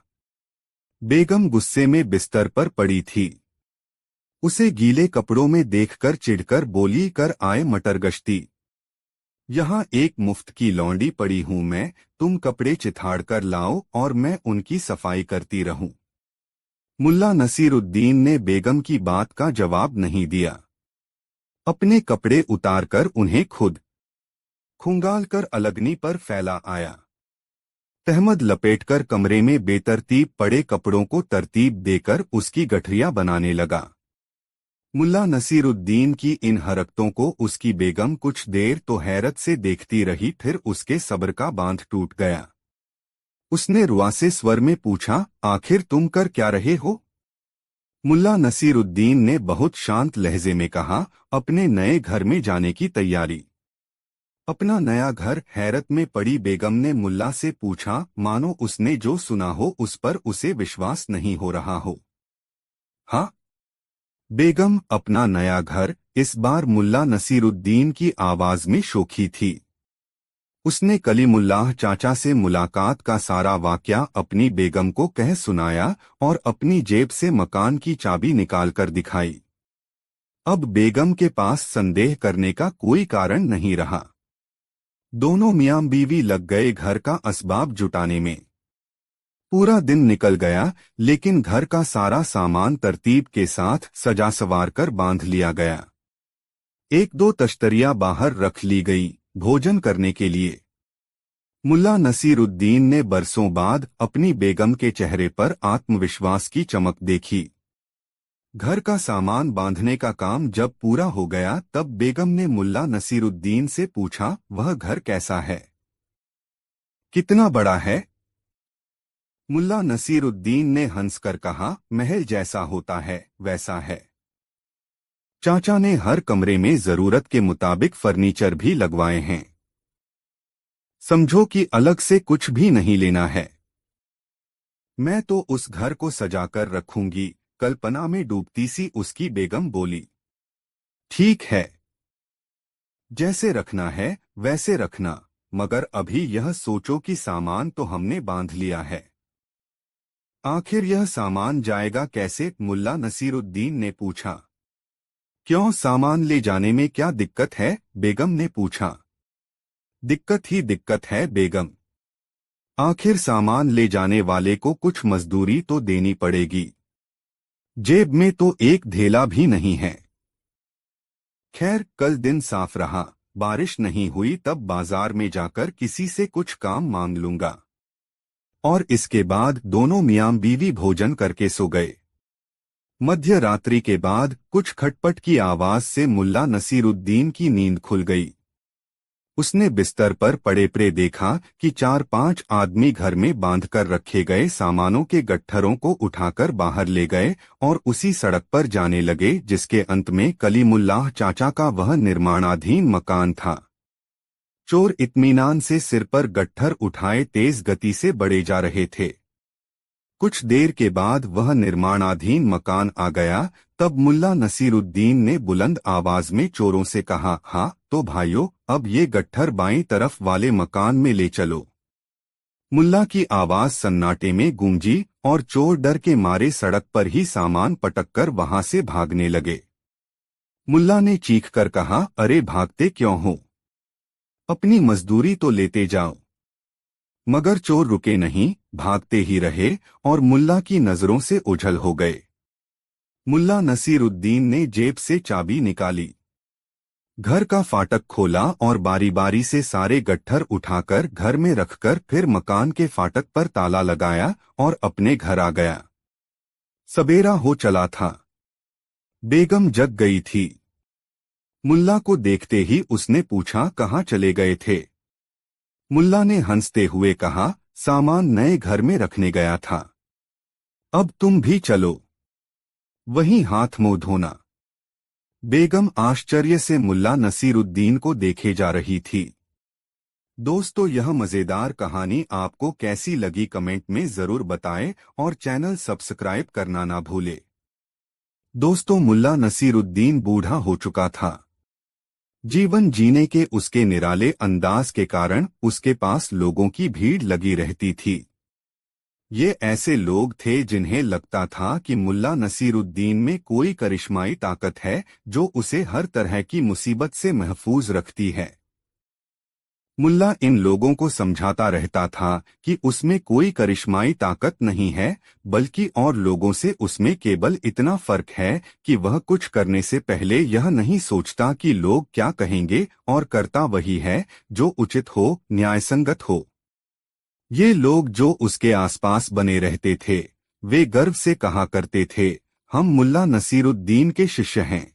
बेगम गुस्से में बिस्तर पर पड़ी थी। उसे गीले कपड़ों में देखकर चिढ़कर बोली, कर आए मटर गश्ती। यहाँ एक मुफ्त की लौंडी पड़ी हूँ मैं, तुम कपड़े चिथाड़ कर लाओ और मैं उनकी सफाई करती रहूं। मुल्ला नसीरुद्दीन ने बेगम की बात का जवाब नहीं दिया। अपने कपड़े उतारकर उन्हें खुद खंगाल कर अलगनी पर फैला आया। तहमद लपेटकर कमरे में बेतरतीब पड़े कपड़ों को तरतीब देकर उसकी गठरियां बनाने लगा। मुल्ला नसीरुद्दीन की इन हरकतों को उसकी बेगम कुछ देर तो हैरत से देखती रही, फिर उसके सब्र का बांध टूट गया। उसने रुआसे स्वर में पूछा, आखिर तुम कर क्या रहे हो? मुल्ला नसीरुद्दीन ने बहुत शांत लहजे में कहा, अपने नए घर में जाने की तैयारी। अपना नया घर? हैरत में पड़ी बेगम ने मुल्ला से पूछा, मानो उसने जो सुना हो उस पर उसे विश्वास नहीं हो रहा हो। हाँ बेगम, अपना नया घर? इस बार मुल्ला नसीरुद्दीन की आवाज में शोखी थी। उसने कलीमुल्लाह चाचा से मुलाकात का सारा वाकया अपनी बेगम को कह सुनाया और अपनी जेब से मकान की चाबी निकालकर दिखाई। अब बेगम के पास संदेह करने का कोई कारण नहीं रहा। दोनों मियां बीवी लग गए घर का असबाब जुटाने में। पूरा दिन निकल गया, लेकिन घर का सारा सामान तरतीब के साथ सजा सवार कर बांध लिया गया। एक दो तश्तरियां बाहर रख ली गई भोजन करने के लिए। मुल्ला नसीरुद्दीन ने बरसों बाद अपनी बेगम के चेहरे पर आत्मविश्वास की चमक देखी। घर का सामान बांधने का काम जब पूरा हो गया तब बेगम ने मुल्ला नसीरुद्दीन से पूछा, वह घर कैसा है? कितना बड़ा है? मुल्ला नसीरुद्दीन ने हंसकर कहा, महल जैसा होता है वैसा है। चाचा ने हर कमरे में जरूरत के मुताबिक फर्नीचर भी लगवाए हैं। समझो कि अलग से कुछ भी नहीं लेना है। मैं तो उस घर को सजाकर रखूंगी, कल्पना में डूबती सी उसकी बेगम बोली। ठीक है, जैसे रखना है वैसे रखना, मगर अभी यह सोचो कि सामान तो हमने बांध लिया है। आखिर यह सामान जाएगा कैसे? मुल्ला नसीरुद्दीन ने पूछा। क्यों, सामान ले जाने में क्या दिक्कत है? बेगम ने पूछा। दिक्कत ही दिक्कत है बेगम। आखिर सामान ले जाने वाले को कुछ मजदूरी तो देनी पड़ेगी। जेब में तो एक धेला भी नहीं है। खैर, कल दिन साफ रहा, बारिश नहीं हुई तब बाजार में जाकर किसी से कुछ काम मांग लूंगा। और इसके बाद दोनों मियां बीवी भोजन करके सो गए। मध्य रात्रि के बाद कुछ खटपट की आवाज से मुल्ला नसीरुद्दीन की नींद खुल गई। उसने बिस्तर पर पड़े पड़े देखा कि 4-5 आदमी घर में बांधकर रखे गए सामानों के गट्ठरों को उठाकर बाहर ले गए और उसी सड़क पर जाने लगे जिसके अंत में कलीमुल्लाह चाचा का वह निर्माणाधीन मकान था। चोर इत्मीनान से सिर पर गट्ठर उठाए तेज गति से बढ़े जा रहे थे। कुछ देर के बाद वह निर्माणाधीन मकान आ गया। तब मुल्ला नसीरुद्दीन ने बुलंद आवाज में चोरों से कहा, हाँ तो भाइयों, अब ये गट्ठर बाईं तरफ वाले मकान में ले चलो। मुल्ला की आवाज सन्नाटे में गूंजी और चोर डर के मारे सड़क पर ही सामान पटककर वहां से भागने लगे। मुल्ला ने चीख कर कहा, अरे भागते क्यों हो? अपनी मजदूरी तो लेते जाओ। मगर चोर रुके नहीं, भागते ही रहे और मुल्ला की नजरों से ओझल हो गए। मुल्ला नसीरुद्दीन ने जेब से चाबी निकाली, घर का फाटक खोला और बारी बारी से सारे गट्ठर उठाकर घर में रखकर फिर मकान के फाटक पर ताला लगाया और अपने घर आ गया। सबेरा हो चला था। बेगम जग गई थी। मुल्ला को देखते ही उसने पूछा, कहाँ चले गए थे? मुल्ला ने हंसते हुए कहा, सामान नए घर में रखने गया था। अब तुम भी चलो, वहीं हाथ मुंह धोना। बेगम आश्चर्य से मुल्ला नसीरुद्दीन को देखे जा रही थी। दोस्तों, यह मजेदार कहानी आपको कैसी लगी कमेंट में जरूर बताएं और चैनल सब्सक्राइब करना ना भूले। दोस्तों, मुल्ला नसीरुद्दीन बूढ़ा हो चुका था। जीवन जीने के उसके निराले अंदाज के कारण उसके पास लोगों की भीड़ लगी रहती थी। ये ऐसे लोग थे जिन्हें लगता था कि मुल्ला नसीरुद्दीन में कोई करिश्माई ताकत है जो उसे हर तरह की मुसीबत से महफूज रखती है। मुल्ला इन लोगों को समझाता रहता था कि उसमें कोई करिश्माई ताकत नहीं है, बल्कि और लोगों से उसमें केवल इतना फर्क है कि वह कुछ करने से पहले यह नहीं सोचता कि लोग क्या कहेंगे और करता वही है जो उचित हो, न्यायसंगत हो। ये लोग जो उसके आसपास बने रहते थे, वे गर्व से कहा करते थे, हम मुल्ला नसीरुद्दीन के शिष्य हैं।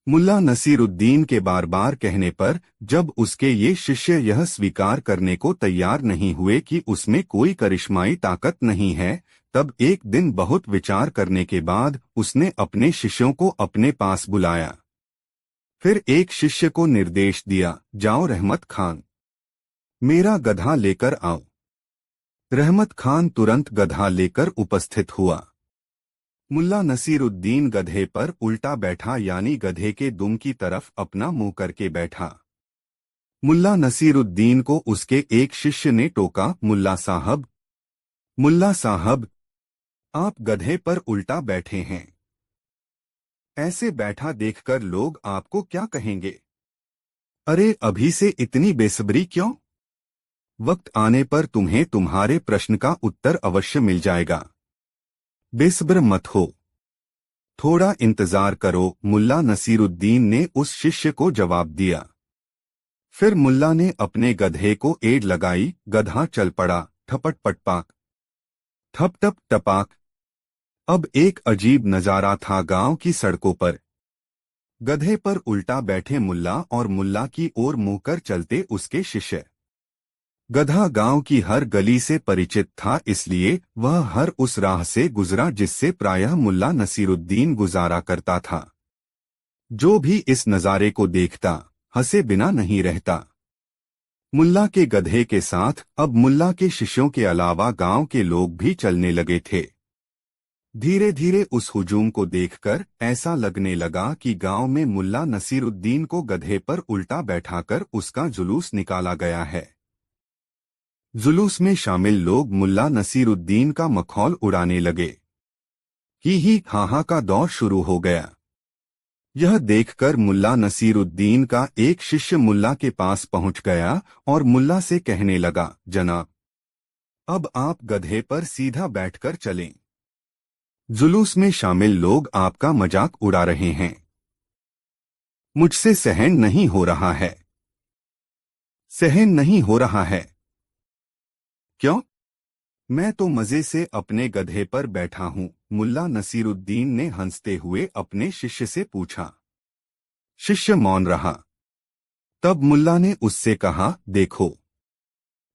मुल्ला नसीरुद्दीन के बार बार कहने पर जब उसके ये शिष्य यह स्वीकार करने को तैयार नहीं हुए कि उसमें कोई करिश्माई ताकत नहीं है, तब एक दिन बहुत विचार करने के बाद उसने अपने शिष्यों को अपने पास बुलाया। फिर एक शिष्य को निर्देश दिया, जाओ रहमत खान, मेरा गधा लेकर आओ। रहमत खान तुरंत गधा लेकर उपस्थित हुआ। मुल्ला नसीरुद्दीन गधे पर उल्टा बैठा, यानी गधे के दुम की तरफ अपना मुंह करके बैठा। मुल्ला नसीरुद्दीन को उसके एक शिष्य ने टोका, मुल्ला साहब, आप गधे पर उल्टा बैठे हैं। ऐसे बैठा देखकर लोग आपको क्या कहेंगे? अरे अभी से इतनी बेसब्री क्यों? वक्त आने पर तुम्हें तुम्हारे प्रश्न का उत्तर अवश्य मिल जाएगा। बेसब्र मत हो, थोड़ा इंतजार करो, मुल्ला नसीरुद्दीन ने उस शिष्य को जवाब दिया। फिर मुल्ला ने अपने गधे को एड़ लगाई, गधा चल पड़ा, ठपट पटपाक, ठप टप टपाक। अब एक अजीब नजारा था गांव की सड़कों पर। गधे पर उल्टा बैठे मुल्ला और मुल्ला की ओर मुंह कर चलते उसके शिष्य। गधा गांव की हर गली से परिचित था, इसलिए वह हर उस राह से गुजरा जिससे प्रायः मुल्ला नसीरुद्दीन गुजारा करता था। जो भी इस नज़ारे को देखता, हंसे बिना नहीं रहता। मुल्ला के गधे के साथ अब मुल्ला के शिष्यों के अलावा गांव के लोग भी चलने लगे थे। धीरे धीरे उस हुजूम को देखकर ऐसा लगने लगा कि गांव में मुल्ला नसीरुद्दीन को गधे पर उल्टा बैठाकर उसका जुलूस निकाला गया है। जुलूस में शामिल लोग मुल्ला नसीरुद्दीन का मखौल उड़ाने लगे। ही हाहा का दौर शुरू हो गया। यह देखकर मुल्ला नसीरुद्दीन का एक शिष्य मुल्ला के पास पहुंच गया और मुल्ला से कहने लगा, जनाब, अब आप गधे पर सीधा बैठकर चलें। जुलूस में शामिल लोग आपका मजाक उड़ा रहे हैं। मुझसे सहन नहीं हो रहा है। सहन नहीं हो रहा है। क्यों? मैं तो मजे से अपने गधे पर बैठा हूँ, मुल्ला नसीरुद्दीन ने हंसते हुए अपने शिष्य से पूछा। शिष्य मौन रहा। तब मुल्ला ने उससे कहा, देखो,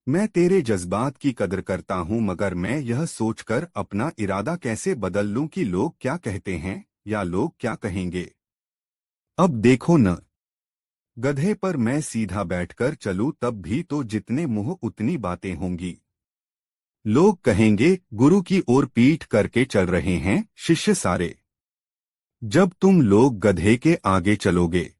मैं तेरे जज्बात की कदर करता हूँ, मगर मैं यह सोचकर अपना इरादा कैसे बदल लूं कि लोग क्या कहते हैं या लोग क्या कहेंगे। अब देखो न, गधे पर मैं सीधा बैठकर चलूं तब भी तो जितने मुंह उतनी बातें होंगी। लोग कहेंगे, गुरु की ओर पीठ करके चल रहे हैं शिष्य सारे। जब तुम लोग गधे के आगे चलोगे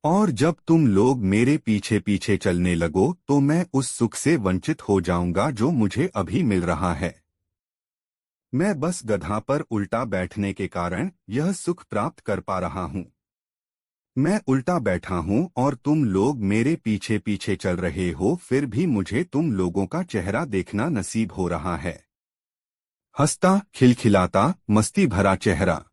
और जब तुम लोग मेरे पीछे पीछे चलने लगो तो मैं उस सुख से वंचित हो जाऊंगा जो मुझे अभी मिल रहा है। मैं बस गधा पर उल्टा बैठने के कारण यह सुख प्राप्त कर पा रहा हूँ। मैं उल्टा बैठा हूँ और तुम लोग मेरे पीछे पीछे चल रहे हो, फिर भी मुझे तुम लोगों का चेहरा देखना नसीब हो रहा है। हंसता, खिलखिलाता, मस्ती भरा चेहरा।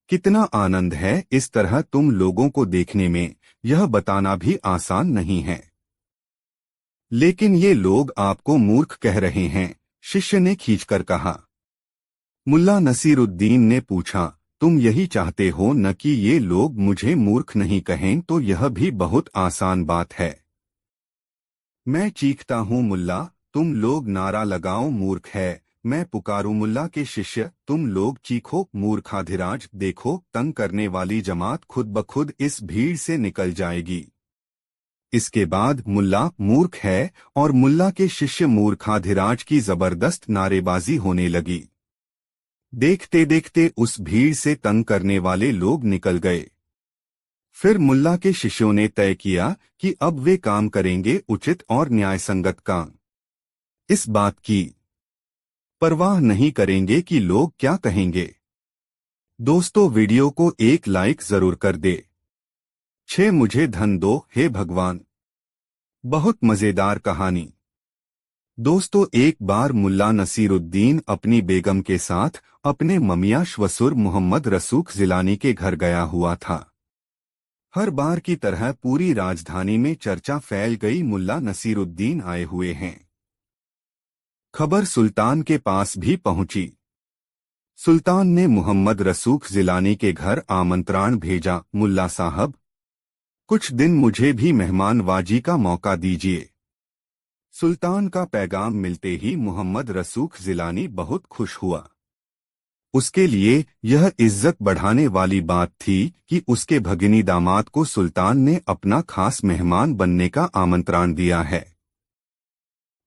कितना आनंद है इस तरह तुम लोगों को देखने में, यह बताना भी आसान नहीं है। लेकिन ये लोग आपको मूर्ख कह रहे हैं, शिष्य ने खींचकर कहा। मुल्ला नसीरुद्दीन ने पूछा, तुम यही चाहते हो न कि ये लोग मुझे मूर्ख नहीं कहें? तो यह भी बहुत आसान बात है। मैं चीखता हूँ मुल्ला, तुम लोग नारा लगाओ मूर्ख है। मैं पुकारूं मुल्ला के शिष्य, तुम लोग चीखो मूर्खाधिराज। देखो, तंग करने वाली जमात खुद ब खुद इस भीड़ से निकल जाएगी। इसके बाद मुल्ला मूर्ख है और मुल्ला के शिष्य मूर्खाधिराज की जबरदस्त नारेबाजी होने लगी। देखते देखते उस भीड़ से तंग करने वाले लोग निकल गए। फिर मुल्ला के शिष्यों ने तय किया कि अब वे काम करेंगे उचित और न्यायसंगत काम। इस बात की परवाह नहीं करेंगे कि लोग क्या कहेंगे। दोस्तों, वीडियो को एक लाइक जरूर कर दे। 6 मुझे धन दो हे भगवान। बहुत मजेदार कहानी। दोस्तों, एक बार मुल्ला नसीरुद्दीन अपनी बेगम के साथ अपने ममिया श्वसुर मोहम्मद रसूख जिलानी के घर गया हुआ था। हर बार की तरह पूरी राजधानी में चर्चा फैल गई, मुल्ला नसीरुद्दीन आए हुए हैं। खबर सुल्तान के पास भी पहुंची। सुल्तान ने मोहम्मद रसूख जिलानी के घर आमंत्रण भेजा, मुल्ला साहब, कुछ दिन मुझे भी मेहमानवाजी का मौका दीजिए। सुल्तान का पैगाम मिलते ही मोहम्मद रसूख जिलानी बहुत खुश हुआ। उसके लिए यह इज्जत बढ़ाने वाली बात थी कि उसके भगिनी दामाद को सुल्तान ने अपना खास मेहमान बनने का आमंत्रण दिया है।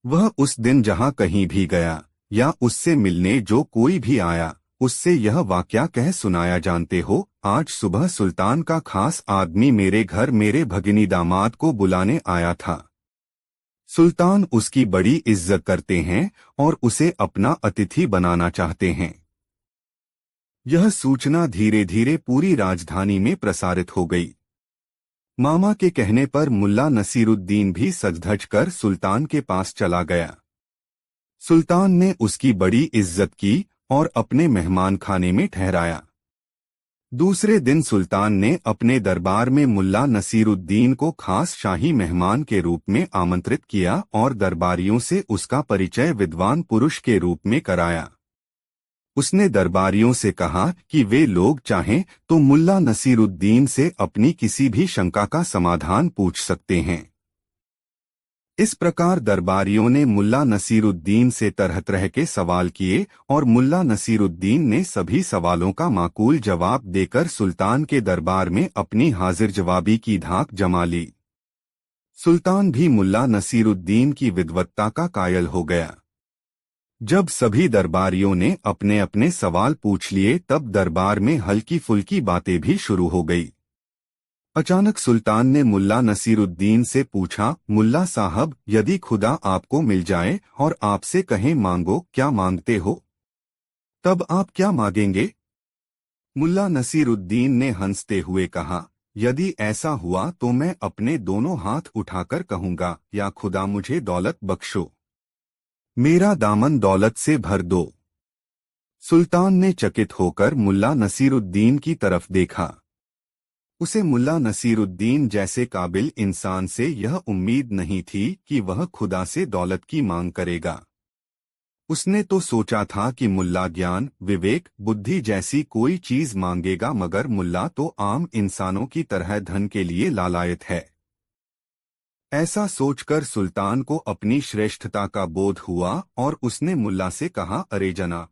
वह उस दिन जहां कहीं भी गया या उससे मिलने जो कोई भी आया, उससे यह वाकया कह सुनाया, जानते हो, आज सुबह सुल्तान का खास आदमी मेरे घर मेरे भगिनी दामाद को बुलाने आया था। सुल्तान उसकी बड़ी इज्जत करते हैं और उसे अपना अतिथि बनाना चाहते हैं। यह सूचना धीरे धीरे पूरी राजधानी में प्रसारित हो गई। मामा के कहने पर मुल्ला नसीरुद्दीन भी सज-धज कर सुल्तान के पास चला गया। सुल्तान ने उसकी बड़ी इज्जत की और अपने मेहमान खाने में ठहराया। दूसरे दिन सुल्तान ने अपने दरबार में मुल्ला नसीरुद्दीन को खास शाही मेहमान के रूप में आमंत्रित किया और दरबारियों से उसका परिचय विद्वान पुरुष के रूप में कराया। उसने दरबारियों से कहा कि वे लोग चाहें तो मुल्ला नसीरुद्दीन से अपनी किसी भी शंका का समाधान पूछ सकते हैं। इस प्रकार दरबारियों ने मुल्ला नसीरुद्दीन से तरह तरह के सवाल किए और मुल्ला नसीरुद्दीन ने सभी सवालों का माकूल जवाब देकर सुल्तान के दरबार में अपनी हाजिर जवाबी की धाक जमा ली। सुल्तान भी मुल्ला नसीरुद्दीन की विद्वत्ता का कायल हो गया। जब सभी दरबारियों ने अपने अपने सवाल पूछ लिए तब दरबार में हल्की फुल्की बातें भी शुरू हो गई। अचानक सुल्तान ने मुल्ला नसीरुद्दीन से पूछा, मुल्ला साहब, यदि खुदा आपको मिल जाए और आपसे कहे मांगो, क्या मांगते हो? तब आप क्या मांगेंगे? मुल्ला नसीरुद्दीन ने हंसते हुए कहा, यदि ऐसा हुआ तो मैं अपने दोनों हाथ उठाकर कहूंगा, या खुदा मुझे दौलत बख्शो, मेरा दामन दौलत से भर दो। सुल्तान ने चकित होकर मुल्ला नसीरुद्दीन की तरफ देखा। उसे मुल्ला नसीरुद्दीन जैसे काबिल इंसान से यह उम्मीद नहीं थी कि वह खुदा से दौलत की मांग करेगा। उसने तो सोचा था कि मुल्ला ज्ञान, विवेक, बुद्धि जैसी कोई चीज मांगेगा, मगर मुल्ला तो आम इंसानों की तरह धन के लिए लालायत है। ऐसा सोचकर सुल्तान को अपनी श्रेष्ठता का बोध हुआ और उसने मुल्ला से कहा, अरे जना,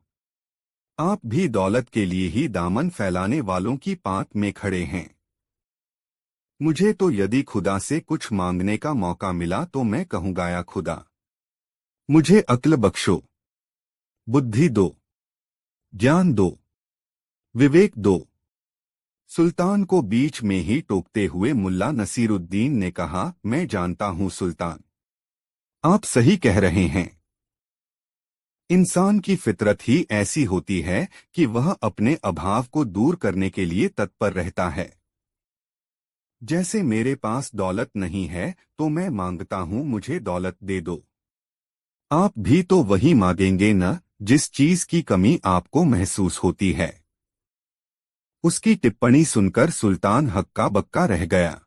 आप भी दौलत के लिए ही दामन फैलाने वालों की पांत में खड़े हैं। मुझे तो यदि खुदा से कुछ मांगने का मौका मिला तो मैं कहूँगा, या खुदा, मुझे अक्ल बख्शो, बुद्धि दो, ज्ञान दो, विवेक दो। सुल्तान को बीच में ही टोकते हुए मुल्ला नसीरुद्दीन ने कहा, मैं जानता हूँ सुल्तान, आप सही कह रहे हैं। इंसान की फितरत ही ऐसी होती है कि वह अपने अभाव को दूर करने के लिए तत्पर रहता है। जैसे मेरे पास दौलत नहीं है तो मैं मांगता हूँ, मुझे दौलत दे दो। आप भी तो वही मांगेंगे न, जिस चीज की कमी आपको महसूस होती है। उसकी टिप्पणी सुनकर सुल्तान हक्का बक्का रह गया।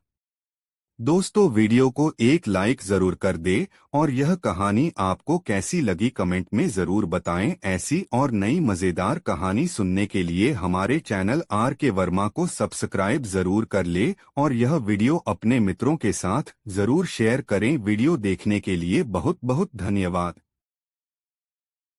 दोस्तों, वीडियो को एक लाइक जरूर कर दे और यह कहानी आपको कैसी लगी कमेंट में जरूर बताएं। ऐसी और नई मजेदार कहानी सुनने के लिए हमारे चैनल आर के वर्मा को सब्सक्राइब जरूर कर ले और यह वीडियो अपने मित्रों के साथ जरूर शेयर करें। वीडियो देखने के लिए बहुत बहुत धन्यवाद।